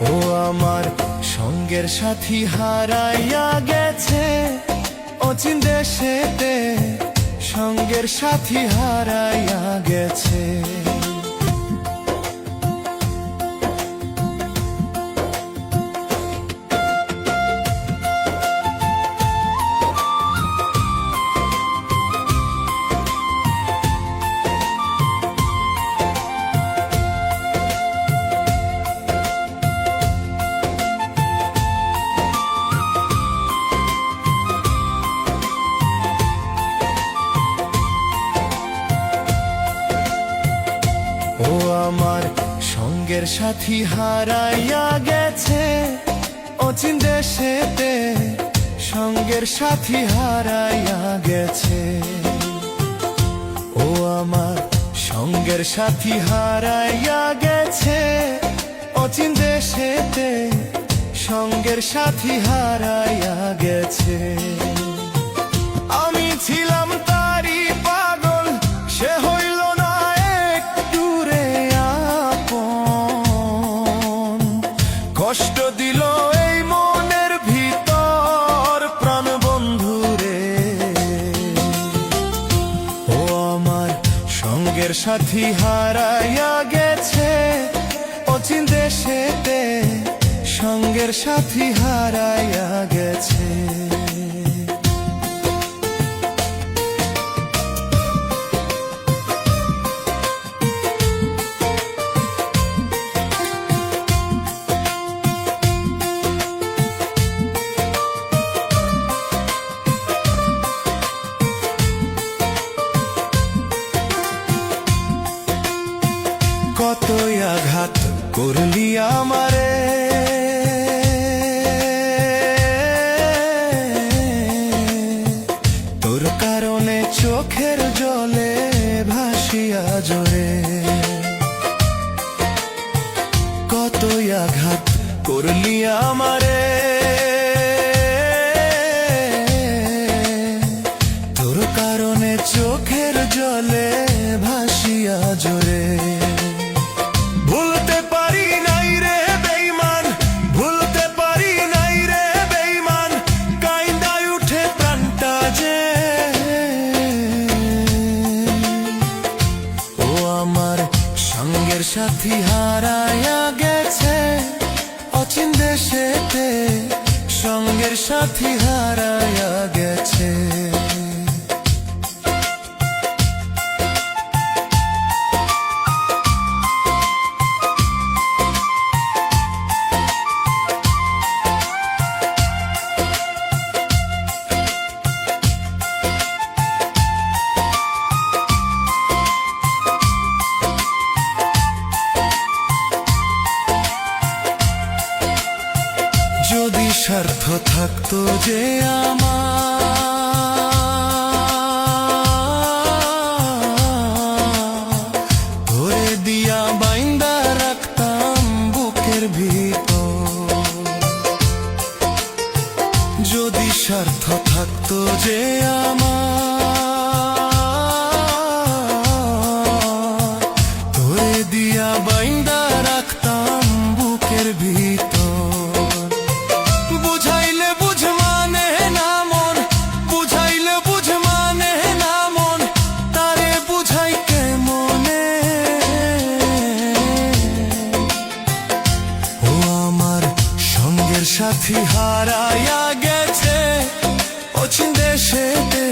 ও আমার সঙ্গের সাথী হারাইয়া গেছে অচিন দেশেতে, সঙ্গের সাথী হারাইয়া গেছে। ও আমার সঙ্গের সাথী হারাইয়া গেছে অচিন দেশেতে, সঙ্গের সাথী হারাইয়া গেছে। ও আমার সঙ্গের সাথী হারাইয়া গেছে অচিন দেশেতে, সঙ্গের সাথী হারাইয়া গেছে। আমি ছিলাম তারি পাগল, সে হইল না একটু রে আপন। কষ্ট দিল এই মনের ভিতর প্রাণ বন্ধু রে। ও আমার সঙ্গের সাথী হারাইয়া গেছে অচিন দেশেতে, সঙ্গের সাথী হারাইয়া গেছে। কতই আঘাত করলি আমারে, তোর কারণে চোখের জলে ভাসিয়া জোরে। কতই আঘাত করলি আমারে, তোর কারণে চোখের জলে ভাসিয়া জোরে। ভুলতে পারি নাই রে বেঈমান, ভুলতে পারি নাই রে বেঈমান, কাইন্দায় উঠে প্রাণটা যে। ও আমার সঙ্গের সাথী হারাইয়া গেছে অচিন দেশেতে, সঙ্গের সাথী হারাইয়া গেছে। যদি স্বার্থ থাকতো যে আমার, ধরে দিয়া বাইন্দা রাখতাম বুকের ভিতর। যদি স্বার্থ থাকতো যে আমার, ধরে দিয়া বাইন্দা রাখতাম বুকের ভিতর। সাথী হারাইয়া গেছে অচিন দেশেতে,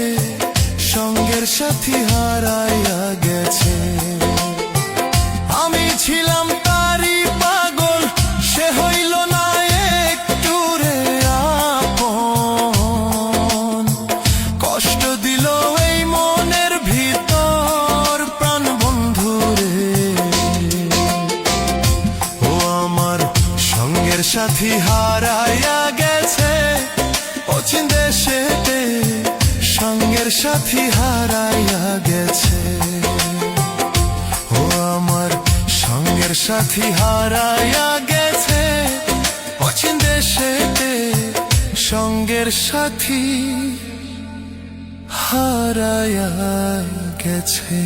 সঙ্গের সাথী হারাইয়া গেছে। আমি ছিলাম তারি পাগল, সে হইল না একটু রে আপন। কষ্ট দিল এই মনের ভিতর প্রাণ বন্ধু রে। ও আমার সঙ্গের সাথী হারাইয়া গেছে অচিন দেশেতে, সঙ্গের সাথী হারাইয়া গেছে। ও আমার সঙ্গের সাথী হারাইয়া গেছে অচিন দেশেতে, সঙ্গের সাথী হারাইয়া গেছে।